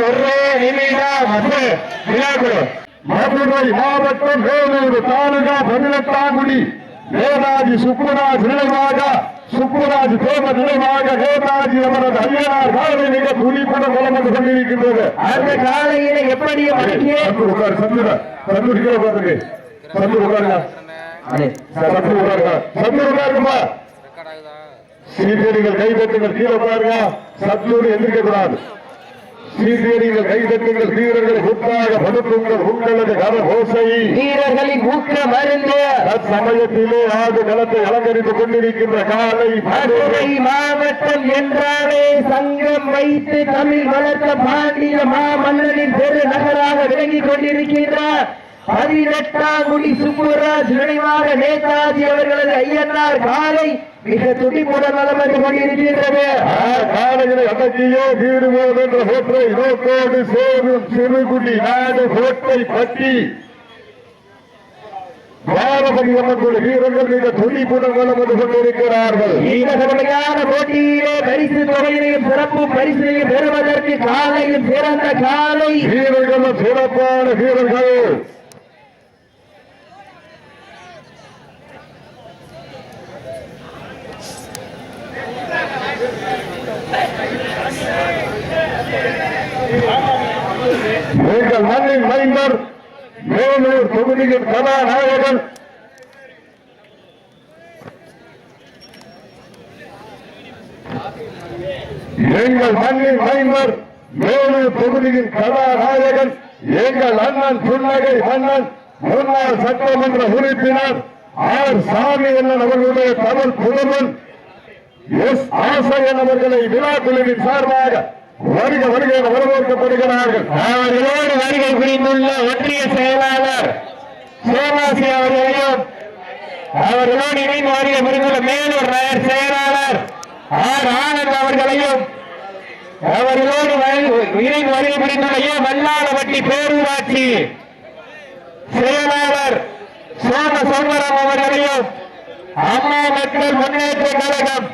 ஒரே நிமிடம் மதுரை மாவட்டம் வேலூர் தாலுகா 18ஆங்குடி நேதாஜி சுப்புராஜ் நினைவாக சுப்புராஜ் தேவ நினைவாக நேதாஜி அவரது ஐயனார் காலை மிக துணிப்புடன் வளம் வந்து கொண்டிருக்கின்றது. அந்த காலையில எப்படி உட்காரு சந்துரு உட்காருங்க சந்துரு உட்காருங்க சந்துரு உட்காருங்க சந்துரு உட்காருங்கப்பா. சீர்கேடுகள் கைதட்டுங்கள் கீழே உட்காருங்க. சத்துரு எந்திரிக்க கூடாது. சீர்கேடுகள் கைதட்டுங்கள் வீரர்களை உற்சாக படுத்துங்கள் உங்களது கரகோசை வீரர்களின் ஊக்க மருந்து சமயத்திலே ஆடு நிலத்தை அலங்கரித்துக் கொண்டிருக்கின்ற காலை மதுரை மாவட்டம் என்றாலே சங்கம் வைத்து தமிழ் வளர்த்த பாண்டிய மாமன்னனின் பெரு நகராக விளங்கிக் கொண்டிருக்கின்றார். 18ஆங்குடி சுப்புராஜ் நினைவாக நேதாஜி அவர்களது ஐயனார் காலை மிக துடிப்புடன் வலம் வந்து கொண்டிருக்கின்றது. காலையிலே அடக்கியோ வீடுவோம் என்ற கோட்டை நோக்கோடு சேரும் சிறுகுடி நாடு கோட்டை பட்டி பாரபடி அமர்ந்துள்ள வீரர்கள் மிக துடிப்புடன் வலம் வந்து கொண்டிருக்கிறார்கள். இந்த கடுமையான போட்டியிலே பரிசு தொகையினையும் சிறப்பு பரிசையும் பெறுவதற்கு காலையும் சிறந்த காலை வீரர்களும் சிறப்பான வீரர்கள். எங்கள் மண்ணின் மைந்தர் வேலூர் தொகுதியின் கதாநாயகன் எங்கள் மண்ணின் மைந்தர் வேலூர் தொகுதியின் கதாநாயகன் எங்கள் அண்ணன் புன்னகை மன்னன் முன்னாள் சட்டமன்ற உறுப்பினர் ஆர் சாமி அண்ணன் அவர்களுடைய தமிழ் புலவன் எஸ் ஆசையன் அவர்களை விழா குழுவின் சார்பாக வருக வருக என வரவேற்கப்படுகிறார்கள். அவர்களோடு வருகை புரிந்துள்ள ஒன்றிய செயலாளர் சோமாசி அவர்களையும் அவர்களோடு இணைந்து வருகை புரிந்துள்ள மேலூர் நகர் செயலாளர் ஆர் ஆனந்த் அவர்களையும் அவர்களோடு இணைந்து வருகை புரிந்துள்ள மல்லாளப்பட்டி பேரூராட்சி செயலாளர் சோமசுந்தரம் அவர்களையும் அம்மா மக்கள் முன்னேற்ற கழகம்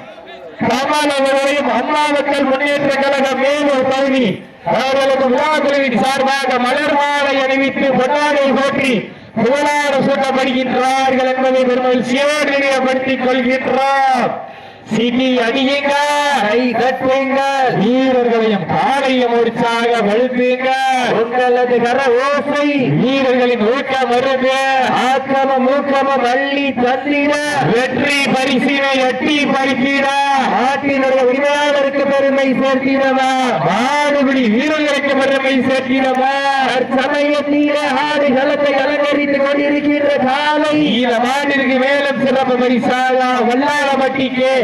கமல் அவர்களையும் அம்மா மக்கள் முன்னேற்ற கழகம் மேலூர் பகுதி அவர்களுக்கு விழாக்குழுவின் சார்பாக மலர் மாலை அணிவித்து பொன்னாடை போற்றி புகழாடு சூட்டப்படுகின்றார்கள் என்பதை பெருமகிழ்ச்சியோடு நினைவுபடுத்திக் கொள்கின்றோம். சிட்டி அடியுங்க, கை தட்டுங்க, வீரர்களையும் காலையும் உற்சாக வலுத்துங்க. உங்களது கர ஓசை வீரர்களின் ஊக்கம் வருது. ஆக்கமும் ஊக்கமும் அள்ளி தந்திட வெற்றி பரிசினை எட்டி பறித்திட நாட்டினுடைய உரிமையாளருக்கு பெருமை சேர்த்திடவா மாடுபிடி வீரர்களுக்கு பெருமை சேர்த்திடவா சமயத்தீர ஆடு களத்தை அலங்கரித்துக் கொண்டிருக்கின்ற காலை இந்த மாட்டிற்கு மேலும் சிறப்பு பரிசாக வல்லாளப்பட்டிக்கு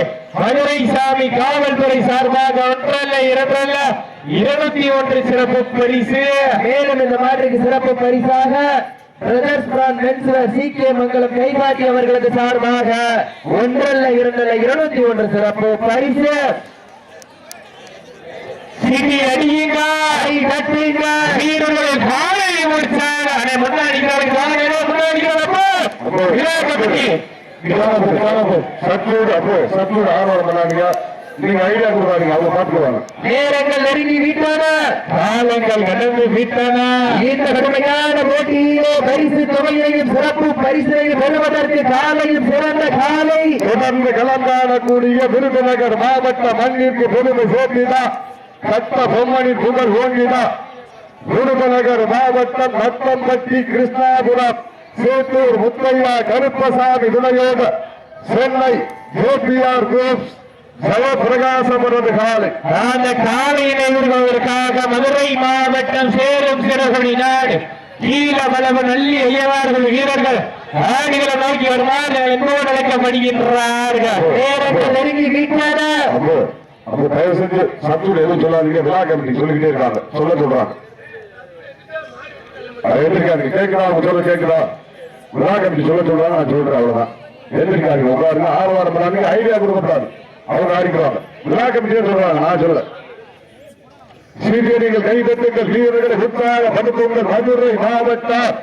மதுரை சாமி காவல்துறை சார்பாக ஒன்றல்ல இரண்டல்ல 201 சிறப்பு பரிசு. மேலும் இந்த மாற்றுக்கு சிறப்பு பரிசாக பிரதர்ஸ் பிராண்ட் மென்ஸ் சி.கே. மங்கலம் கைகாட்டி அவர்களது சார்பாக ஒன்றல்ல இரண்டல்ல 201 சிறப்பு பரிசு. சிட்டி அடியுங்க, கட்டுங்க, வீரர்களின் காலை முடிச்சாங்க. முன்னாடி நீங்க ஐடியா கொடுக்காதீங்க, அவங்க பாத்துக்குவாங்க. நேரங்கள் நெருங்கி விட்டன, காலங்கள் கடந்து விட்டன. இந்த கடுமையான போட்டியிலே பரிசு தொகையையும் சிறப்பு பரிசையும் பெறுவதற்கு காலையும் சிறந்த காலை தொடர்ந்து கலந்தாடக்கூடிய விருதுநகர் மாவட்ட மண்ணிற்கு பெருமை சேர்த்தினா கட்ட பொம்மனின் புகழ் ஓங்கினா விருதுநகர் மாவட்டம் நத்தம்பட்டி கிருஷ்ணாபுரம் சேத்தூர் முத்தையா கருப்பசாமி துணையோடு சென்னை ஜேபிஆர் குரூப்ஸ் ஜெயபிரகாசம் காலை அந்த காலையினை விடுவதற்காக மதுரை மாவட்டம் சேரும் சிறகுடி நாடு கீழமளவு நல்லி ஐயவார்கள் வீரர்கள் ஆடுகளை நோக்கி வருமாறு என்போடு அழைக்கப்படுகின்றார்கள். நேரங்கள் நெருங்கி விட்டன. தயவு செஞ்சு சத்தூர் எதுவும் சொல்லாதீங்க. விழா கமிட்டி சொல்லிக்கிட்டே இருக்காங்க, சொல்றாங்க. எதிர்க்காதீங்க. கேட்கிறா சொல்ல கேட்கிறா விழா கமிட்டி சொல்றாங்க, நான் சொல்றேன். அவ்வளவுதான். எதிர்க்காதீங்க, உட்காருங்க. ஆர்வாரம் பண்ணாதீங்க. ஐடியா கொடுக்கப்படாது. அவங்க ஆடிக்கிறாங்க. விழா கமிட்டியே சொல்றாங்க, நான் சொல்ல. சீர்கேடுகள் கைதட்டுங்கள் வீரர்களை உற்சாக படுத்துங்கள். மதுரை மாவட்டம்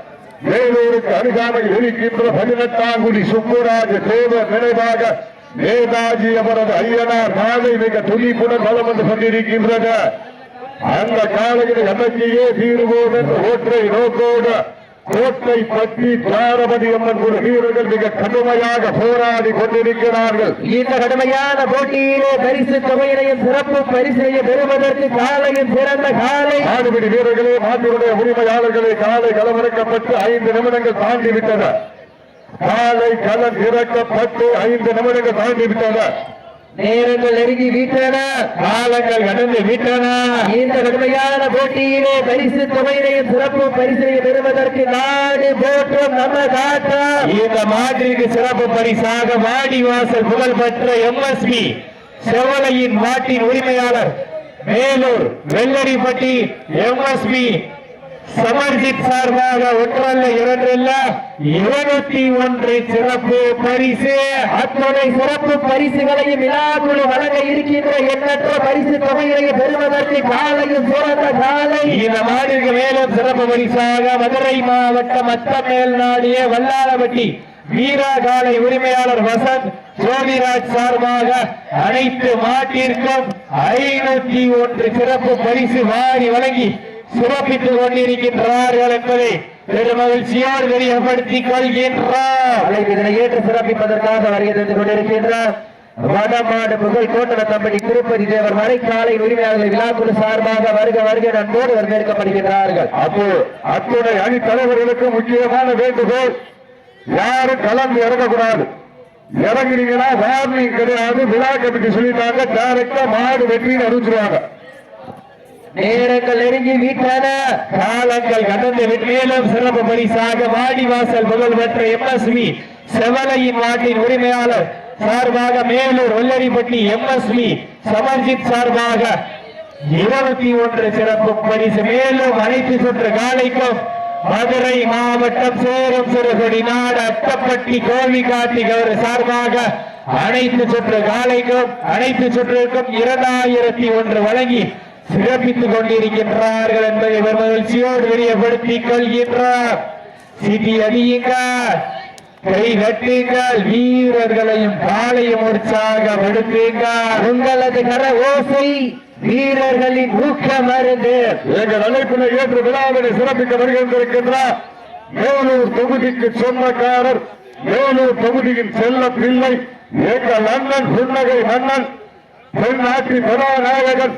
வேலூருக்கு அருகாமையில் இருக்கின்ற 18ஆங்குடி சுப்புராஜ் தேவர் நினைவாக நேதாஜி அவரது ஐயனார் நாளை மிக துணிப்புடன் வலம் வந்து கொண்டிருக்கின்றது. அந்த காலையில் எமக்கியே தீர்வோம் என்ற ஒற்றை நோக்கோடு கோட்டை பற்றி துவாரபதி அம்மன் குழு வீரர்கள் மிக கடுமையாக போராடி கொண்டிருக்கிறார்கள். இந்த கடுமையான போட்டியிலே பரிசு தொகையினையும் சிறப்பு பரிசையும் பெறுவதற்கு காலையும் சிறந்த காலை ஆடுபிடி வீரர்களே, மாட்டினுடைய உரிமையாளர்களே, காலை களமிறக்கப்பட்டு 5 நிமிடங்கள் தாண்டிவிட்டன. காலை களம் இறக்கப்பட்டு 5 நிமிடங்கள் தாண்டிவிட்டன. நேரங்கள் நெருங்கி விட்டன, காலங்கள் கடந்து விட்டன. இந்த கடுமையான போட்டியிலே பரிசு தொகையினையும் சிறப்பு பரிசையும் பெறுவதற்கு நாடு போற்றும் நம்ம காட்டா. இந்த மாட்டிற்கு சிறப்பு பரிசாக வாடிவாசல் புகழ்பெற்ற MSB செவலையின் மாட்டின் உரிமையாளர் மேலூர் வெள்ளரிப்பட்டி MSB சமர்ஜித் சார்பாக ஒன்றல்ல இரண்டல்ல 201 சிறப்பு பரிசு. அத்துணை சிறப்பு பரிசுகளையும் விழாக்குழு வழங்க இருக்கின்ற எண்ணற்ற பரிசு தொகைகளையும் பெறுவதற்கு காலையும் சிறந்த காலை. இந்த மாநில மேலும் சிறப்பு பரிசாக மதுரை மாவட்டம் அத்தமேல் நாடிய வல்லாரப்பட்டி வீரா காலை உரிமையாளர் வசந்த் ஜோதிராஜ் சார்பாக அனைத்து மாட்டிற்கும் 501 சிறப்பு பரிசு வாரி வழங்கி சிறப்பித்துக் கொண்டிருக்கின்றார்கள் என்பதை பெருமகிழ்ச்சியோடு தெரியப்படுத்திக் கொள்கின்றார். இதனை ஏற்று சிறப்பிப்பதற்காக வருகை தந்து கொண்டிருக்கின்றார் வடமாடு புகழ் கோட்டர தம்பதி திருப்பதி தேவர் மறைக்காலை உரிமையாளர்கள் விழாக்குழு சார்பாக வருக வருகை நன்போடு வரவேற்கப்படுகின்றார்கள். அப்போ அத்துணை அணி தலைவர்களுக்கு முக்கியமான வேண்டுகோள், யாரும் கலந்து இறங்கக்கூடாது. இறங்குனீங்கன்னா வார்னிங் கிடையாது. விழா கமிட்டி சொல்லிட்டாங்க, டைரக்டா மாடு வெற்றின்னு அறிவிச்சிருவாங்க. நேரங்கள் நெருங்கி விட்டன, காலங்கள் கடந்து மேலும் சிறப்பு பரிசாக வாடிவாசல் புகழ்பெற்ற MSB செவலையின் மாட்டின் உரிமையாளர் சார்பாக மேலூர் வெள்ளரிப்பட்டி MSB சமர்ஜித் சார்பாக 21 சிறப்பு பரிசு. மேலும் அனைத்து சுற்று காலைக்கும் மதுரை மாவட்டம் சேரும் சிறுகுடி நாடு அட்டப்பட்டி கோவி கார்த்திகர் சார்பாக அனைத்து சுற்று காலைக்கும் அனைத்து சுற்றுக்கும் 2001 வழங்கி சிறப்பித்துக் கொண்டிருக்கின்றார்கள் என்பதை மகிழ்ச்சியோடு தெரியப்படுத்திக் கொள்கின்றார். சிட்டி அடியுங்கள், கை கட்டுங்கள், வீரர்களையும் காலையும் உற்சாகப்படுத்துங்கள். உங்களது கர ஓசை வீரர்களின் ஊக்க மருந்து. எங்கள் அழைப்பினை ஏற்று விழாவினை சிறப்பிக்க வருகின்றிருக்கின்றார் மேலூர் தொகுதிக்கு சொந்தக்காரர், மேலூர் தொகுதியின் செல்ல பிள்ளை, எங்கள் அண்ணன் புன்னகை மன்னன், தென்னாட்டின் கதாநாயகன்,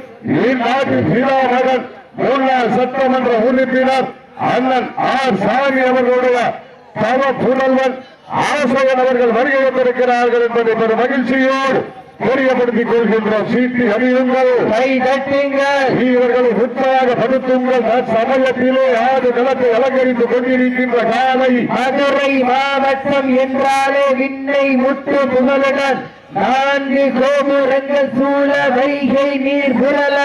இந்நாட்டின் சீதாமகன், முன்னாள் சட்டமன்ற உறுப்பினர் அண்ணன் ஆர் சாமி அவர்களுடைய தவ புதல்வன் ஆசையன் அவர்கள் வருகை வந்திருக்கிறார்கள் என்பதை பெரும் மகிழ்ச்சியோடு தெரியப்படுத்திக் கொள்கின்றோம். சீட்டி அணியுங்கள், கை தட்டுங்கள், வீரர்களை உற்சாகப்படுத்துங்கள். சமயத்திலே ஆடு களத்தை அலங்கரித்துக் கொண்டிருக்கின்ற காலை மதுரை மாவட்டம் என்றாலே விண்ணை முத்து புகழுடன் 4 கோபுரங்கள் சூழ வைகை நீர் புரள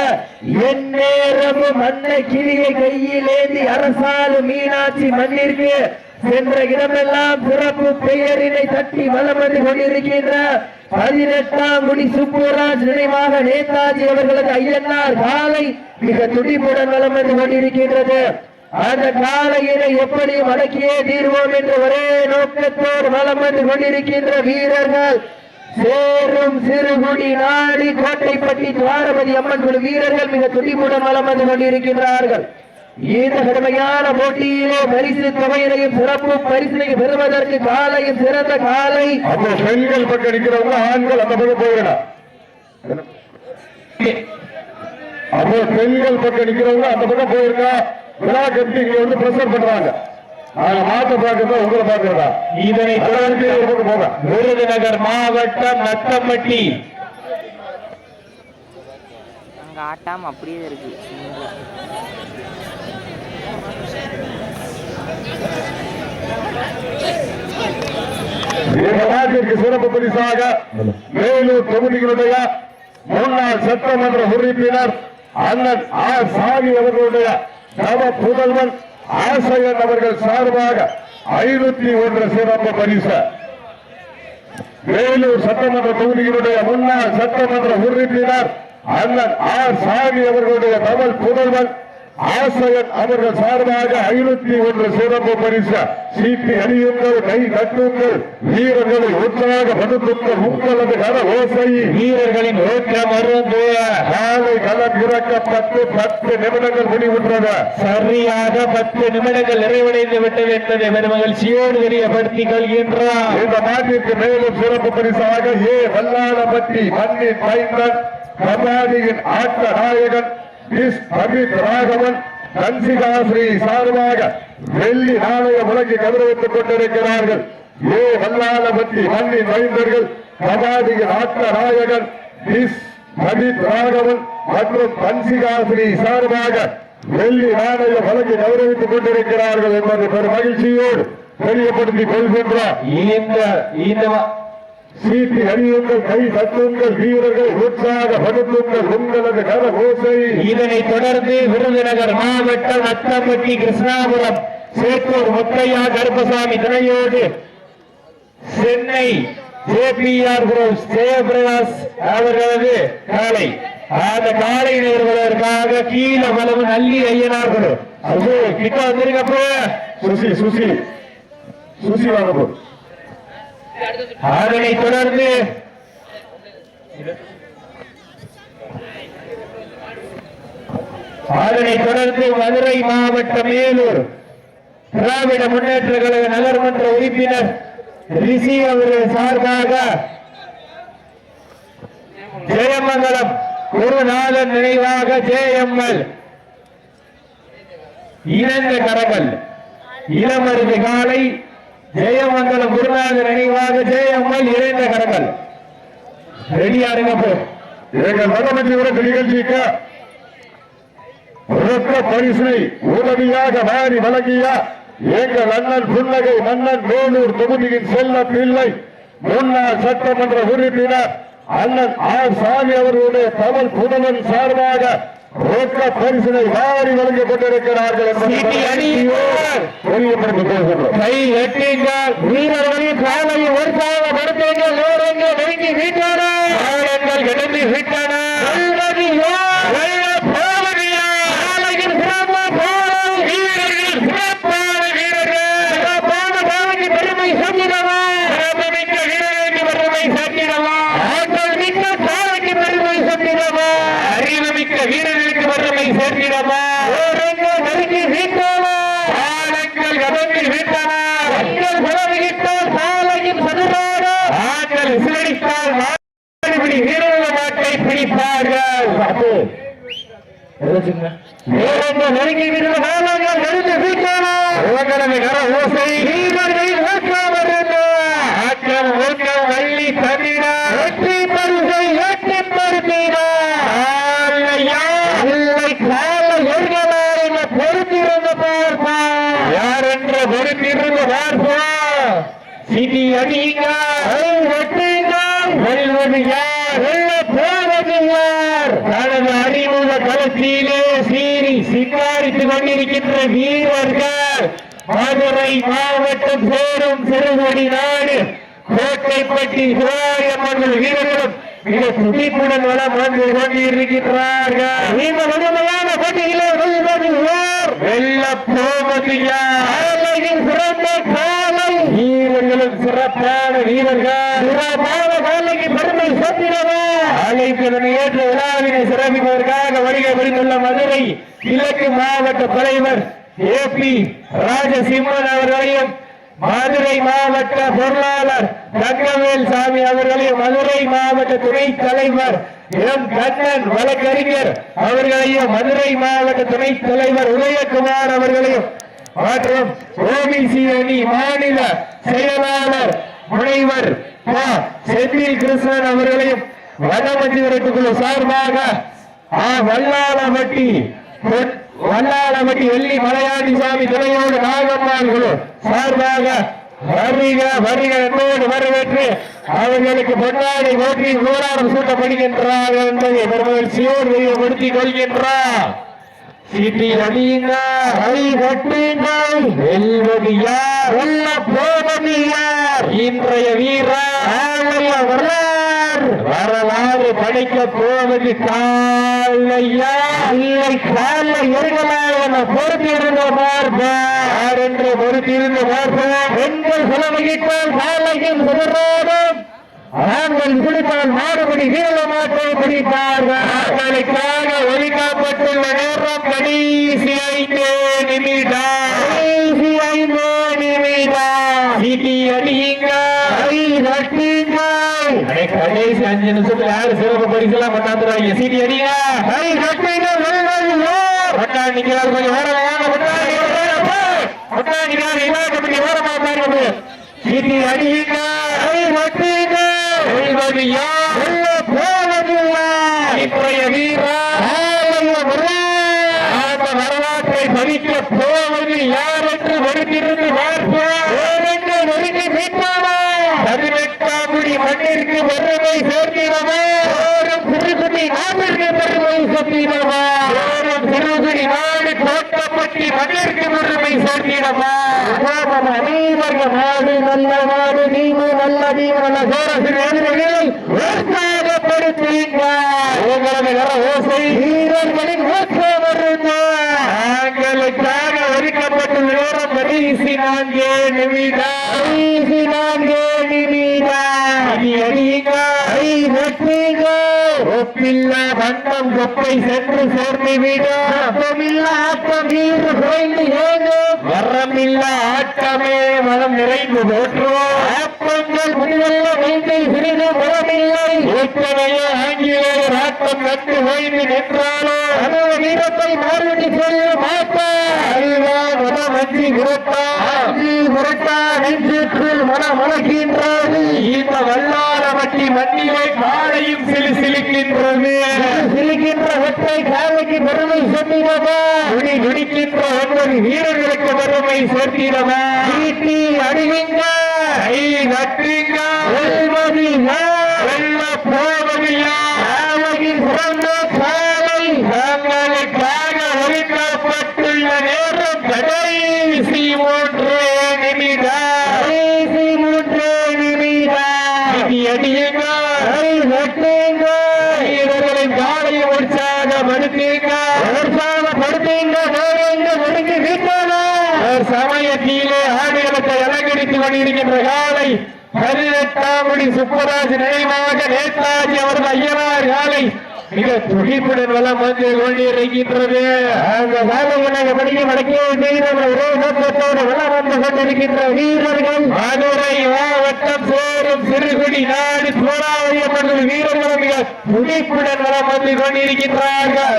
எந்நேரமும் மண்ண கிளியை கையில் ஏந்தி அரசாளு மீனாட்சி மண்ணிற்கு சென்ற இடமெல்லாம் சிறப்பு பெயரினை தட்டி வலம் வந்து கொண்டிருக்கின்ற 18ஆம் குடி சுப்புராஜ் நினைவாக நேதாஜி அவர்களது ஐயனார் காலை மிக துடிப்புடன் வலம் வந்து கொண்டிருக்கின்றது. அந்த காலையினை எப்படியும் அடக்கியே தீர்வோம் என்ற ஒரே நோக்கத்தோடு வலம் வந்து கொண்டிருக்கின்ற வீரர்கள் சேரும் சிறுகுடி நாடி கோட்டைப்பட்டி துவாரபதி அம்மன் குழு வீரர்கள் மிக துடிப்புடன் வலம் வந்து கொண்டிருக்கின்றார்கள். இந்த கடுமையான போட்டியிலே பரிசு தொகையினையும் சிறப்பு பரிசினையும் பெறுவதற்கு காலையும் சிறந்த காலை. அப்போ பெண்கள் பக்கம் நிற்கிறவங்க ஆண்கள் அந்த பக்கம் போயிடலாம். அப்போ பெண்கள் பக்கம் நிற்கிறவங்க அந்த பக்கம் போயிருங்க. விழா கட்டி இங்க வந்து பிரஷர் பண்றாங்க. மாட்ட பாக்குறதா உங்களை பாக்குறதா? இதனை தொடர்ந்து போக விருதுநகர் மாவட்டம் நத்தம்பட்டி அங்க ஆட்டாம அப்படியே இருக்கு. இந்த நாட்டிற்கு சிறப்பு பரிசாக மேலூர் தொகுதிகளுடைய முன்னாள் சட்டமன்ற உறுப்பினர் அண்ணன் ஆர் சாமி அவர்களுடைய நவ புதல்வன் ஆசையன் அவர்கள் சார்பாக 501 சிறப்பு பரிசு. வேலூர் சட்டமன்ற தொகுதியினுடைய முன்னாள் சட்டமன்ற உறுப்பினர் அண்ணன் ஆர் சாமி அவர்களுடைய தமிழ் புதல்வன் ஆசையன் அவர்கள் சார்பாக 501 சிறப்பு பரிசு. சீட்டி அணியுங்கள், கை தட்டுங்கள், வீரர்களை உற்சாகப்படுத்துங்கள். உங்களது கர ஓசை வீரர்களின் ஓட்டம் அருந்து காலை களம் இறக்கப்பட்டு 10 நிமிடங்கள் முடிவுற்றது. சரியாக 10 நிமிடங்கள் நிறைவடைந்து விட்டது என்பதை பெருமகிழ்ச்சியோடு தெரியப்படுத்திக் கொள்கின்றார். இந்த நாட்டிற்கு மேலும் சிறப்பு பரிசாக வல்லாளப்பட்டி மண்ணின் மைந்தன் கபாடியின் ஆட்ட நாயகன் அமித் ராகவன் கன்சிகாஸ்ரீ சார்பாக வெள்ளி நாணய முழங்கி கௌரவித்துக் கொண்டிருக்கிறார்கள். வல்லாளப்பட்டி மண்ணின் மைந்தர்கள் கபாடியின் ஆட்ட நாயகன் அமித் ராகவன் மற்றும் கன்சிகாஸ்ரீ சார்பாக வெள்ளி நாணய வழங்கி கௌரவித்துக் கொண்டிருக்கிறார்கள் என்பதை பெரும் மகிழ்ச்சியோடு தெரியப்படுத்திக் கொள்கின்றார். சீட்டி அணியுங்கள், கை தட்டுங்கள், வீரர்கள் உற்சாகப்படுத்துங்கள். உங்களது கர ஓசை. இதனைத் தொடர்ந்து விருதுநகர் மாவட்டம் அத்தம்பட்டி கிருஷ்ணாபுரம் சேத்தூர் முத்தையா கருப்பசாமி துணையோடு சென்னை ஜேபிஆர் குரூப்ஸ் ஜெயபிரகாஷ் அவர்களது காலை அந்த காலை நிறுவனத்திற்காக கீழ வளவு நல்லி ஐயனார் குழு கிட்ட வந்திருக்கப்ப சுசி சுசி சுசி வாங்க. அதனைத் தொடர்ந்து மதுரை மாவட்டம் மேலூர் திராவிட முன்னேற்ற கழக நகர்மன்ற உறுப்பினர் ரிஷி அவர்கள் சார்பாக ஜெயமங்கலம் குருநாதன் நினைவாக ஜேஎம்எல் இணைந்த கரங்கள் இளமருது காலை ஜெயமங்கலம் குருநாதன் நினைவாக ஜேஎம்எல் இணைந்த கரங்கள் ரெடியாருங்க. எங்கள் வடமஞ்சி விரட்டு நிகழ்ச்சிக்கு ரொக்க பரிசனை உதவியாக வாரி வழங்கிய எங்கள் அண்ணன் புன்னகை மன்னன் வேலூர் தொகுதியின் செல்ல பிள்ளை முன்னாள் சட்டமன்ற உறுப்பினர் அண்ணன் ஆர் சாமி அவர்களுடைய தமிழ் புதவன் சார்பாக ரொக்க பரிசனை வாரி வழங்கிக் கொண்டிருக்கிறார்கள் கை எட்டுங்கள், வீரர்களின் காலையை உற்சாகப்படுத்துங்கள். நேரங்கள் நெருங்கி விட்டனர், எழுந்து விட்டனர். வீரர்களுக்கு வறுமை சேர்க்கிறமா நெருங்கி வீட்டான கதங்கி வீட்டான சாலையும் சதுராக ஆண்கள் சிலடித்தால் வீரர்கள் நாட்டை பிடிப்பார்கள். நெருங்கி வீரர்கள் நெருங்கி வீட்டான கர ஓசை வீரர்கள் ஆட்கள் ஊக்கம் வள்ளி தமிழ வெற்றி பரிசை எட்டி பருத்தீரா பொறுத்திருந்த பார்ப்பா யார் என்ற பொறுத்திருந்த பார்ப்பா. சிடி அடிங்க வெல்வது யார், வெல்ல போவது யார்? தனது அறிமுக களத்திலே சீறி சிங்காரித்துக் கொண்டிருக்கின்ற வீரர்கள் மதுரை மாவட்டம் சேரும் சிறுகுடி நாடு கோட்டைப்பட்டி சிவாயம்மன் வீரர்களும் மிக துடிப்புடன் வளம் வந்து கொண்டிருக்கிறார்கள். இந்த வலிமையான போட்டியிலே வெல்வது யார், வெல்ல போவது யார்? சிறந்த காலை வீரர்களும் சிறப்பான வீரர்கள் சிறப்பான காலைக்கு பெருமை சேர்க்கிறதா? அழைப்பதனை ஏற்ற விழாவினை சிறப்பிப்பதற்காக வருகை புரிந்துள்ள மதுரை கிழக்கு மாவட்ட தலைவர் ஏபி ராஜசிம்மன் அவர்களையும் மதுரை மாவட்ட பொருளாளர் தங்கவேல் சாமி அவர்களையும் மதுரை மாவட்ட துணைத் தலைவர் எம் கண்ணன் வழக்கறிஞர் அவர்களையும் மதுரை மாவட்ட துணைத் தலைவர் உதயகுமார் அவர்களையும் மற்றும் ஓபிசி அணி மாநில செயலாளர் முனைவர் செந்தில் கிருஷ்ணன் அவர்களையும் வடமஞ்சி விரட்டுக்குழு சார்பாக வல்லாளப்பட்டி வெள்ளி மலையாண்டி சாமி துணையோடு நாகம்மாள் குழு சார்பாக வருக என்போடு வரவேற்று அவர்களுக்கு பொன்னாடி ஓட்டி நூறாரம் சூட்டப்படுகின்றார்கள் என்பதை பெருமகிழ்ச்சியோடு தெரியப்படுத்திக் கொள்கின்றார். சீட்டி அடியுங்க, கை கட்டுங்கள், வெல்வது யார், வெல்ல போவது யார்? இன்றைய வீரர் வரலாறு படைக்க போவது காலை இல்லையா இல்லை கால எருகலாக பொறுத்திருந்த பார்ப்பார் என்று பொறுத்திருந்த பார்ப்போம். பெண்கள் செலவழித்தால் காலையும் சுடரோடும் ஆண்கள் பிடித்தால் மாடுபடி வீரமாட்டை பிடிப்பார்களுக்காக ஒதுக்கப்பட்டுள்ள நேரம் கடைசி 5 நிமிடம். சீட்டி அடியுங்க கடைசி 5 நிமிஷத்துல யாரு சிறப்பு பரிசெல்லாம் கொண்டாந்துறாங்க. சீட்டி அடிங்க நிக்கிறாரு கொஞ்சம் ஓரமாக சீட்டி அடியுங்க வரலாற்றை பதிக்க போவது யார் என்று வருகிறது பார்ப்போம். 18ஆம் மண்ணிற்கு பெருமை சேர்க்கிறவா திருக்குடி நாட்டிற்கு பெருமை சேர்க்கிறவா திருக்குடி நாடு தோட்டப்பட்டி மண்ணிற்கு பெருமை சேர்க்கிறவா அனைவர்கள் நாடு நல்ல நாடு நீவு நல்ல நீவன சோரசின் ஓசை வீரர்களின் ஊக்கம் ஆண்களுக்காக ஒதுக்கப்பட்டுள்ள நேரம் கடைசி 4 நிமிடம். ஒப்பில்லா பண்டம் கொப்பை சென்று சேர்ந்துவிடும் ஆட்டம் வீறு குறைந்து ஏங்கும் வரமில்லா ஆட்டமே மனம் நிறைந்து போற்றுவோம். ஆப்பங்கள் முன்வல்ல வைத்தை சிறிது மனமில்லை எத்தனையோ ஆங்கிலேயர் ஆட்டம் கண்டு ஓய்ந்து நின்றாலோ அனுவ வீரத்தை மாறிவிட்டு சொல்ல மாட்டார். மனமஞ்சி விரட்டா நெஞ்சுக்குள் மனமுழக்கின்றது. இந்த வல்லாரமட்டி மண்ணிலே காலையும் சிலுக்கின்றது. சிலுக்கின்ற ஒற்றை காலைக்கு பெருமை சேர்த்திடவா துடிக்கின்ற 9 வீரர்களுக்கு பெருமை சேர்த்திடவா. சீட்டி அடிவீங்க நட்டுங்க வெல்ல போவதில்லை சிறந்த காலை தங்களுக்காக ஒதுக்கப்பட்டுள்ள நேரம் கடைசி 3 நிமிடம். வீரர்களின் காலையை உற்சாகப்படுத்தீங்க சமயத்திலே ஆடுகளத்தை அலங்கரித்து கொண்டிருக்கின்ற காலை 18ஆம் சுப்பராஜ் நினைவாக நேதாஜி அவர்கள் ஐயனார் காலை மிக துடிப்புடன் வளம் வந்து கொண்டிருக்கின்றது. அந்த காலையை படிக்க வடக்கே செய்த ஒரே நோக்கத்தோடு வளம் வந்து கொண்டிருக்கின்ற வீரர்கள் மதுரை மாவட்டம் சேரும் சிறுகுடி நாடு சோழாவளியப்பட்ட வீரர்கள் மிக துடிப்புடன் வளம் வந்து கொண்டிருக்கின்றார்கள்.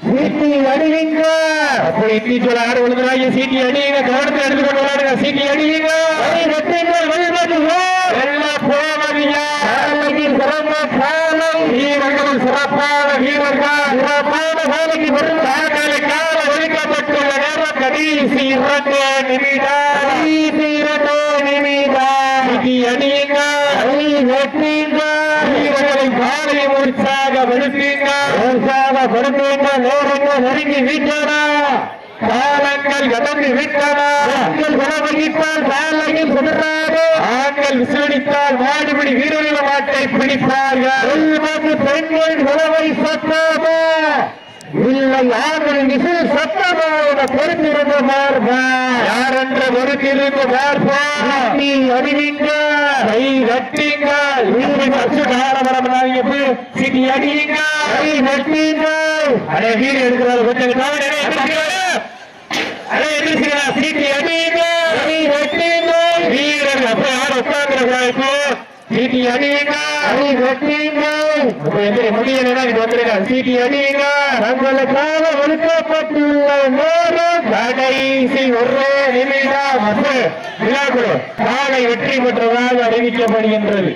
சீட்டி அடிவீங்க அப்படி சொல்ல ஆடு விழுந்தாங்க. சீட்டி அடியுங்க கவனத்தை எடுத்துக்கொண்டு விளையாடுங்க. சீட்டி அடியுங்க எல்லா போவதில்லை சிறந்த காலம் வீரர்கள் சிறப்பான வீரர்கள் சிறப்பான காலைக்கு கால ஒதுக்கப்பட்டுள்ள நேரம் கடைசி 2 நிமிடம். அடியுங்க வீரர்களை காலையை உற்சாகப்படுத்தீங்க நேரங்கள் நெருங்கி விட்டன. காலங்கள் கடந்து விட்டன. காலையில் சுடுறாரு ஆண்கள் விசேடித்தால் மாடுபிடி வீரர்கள் மாட்டை பிடிப்பார்கள். பெண்கள் உறவை சத்தமா இல்லை ஆண்கள் விசில் சத்தமா பொறுத்திருந்த பார்ப்பார். யார் என்ற பொறுத்திருந்த பார்ப்பார். அறிவிங்க கை கட்டிங்க சீட்டி அடியுங்க கை கட்டிங்க அடே வீடு எடுக்கிறாரு கொஞ்சம் சீட்டி அடியுங்க கை கட்டிங்க வீரர்கள் அப்ப யார் உட்கார்ந்து சீட்டி அடியுங்க கை கட்டிங்க முடியல வந்துருங்க. சீட்டி அடியுங்க தங்களுக்காக ஒதுக்கப்பட்டுள்ள நேரம் கடைசி 1 நிமிடம். விழாக்குழு காலை வெற்றி பெற்றதாக அறிவிக்கப்படுகின்றது.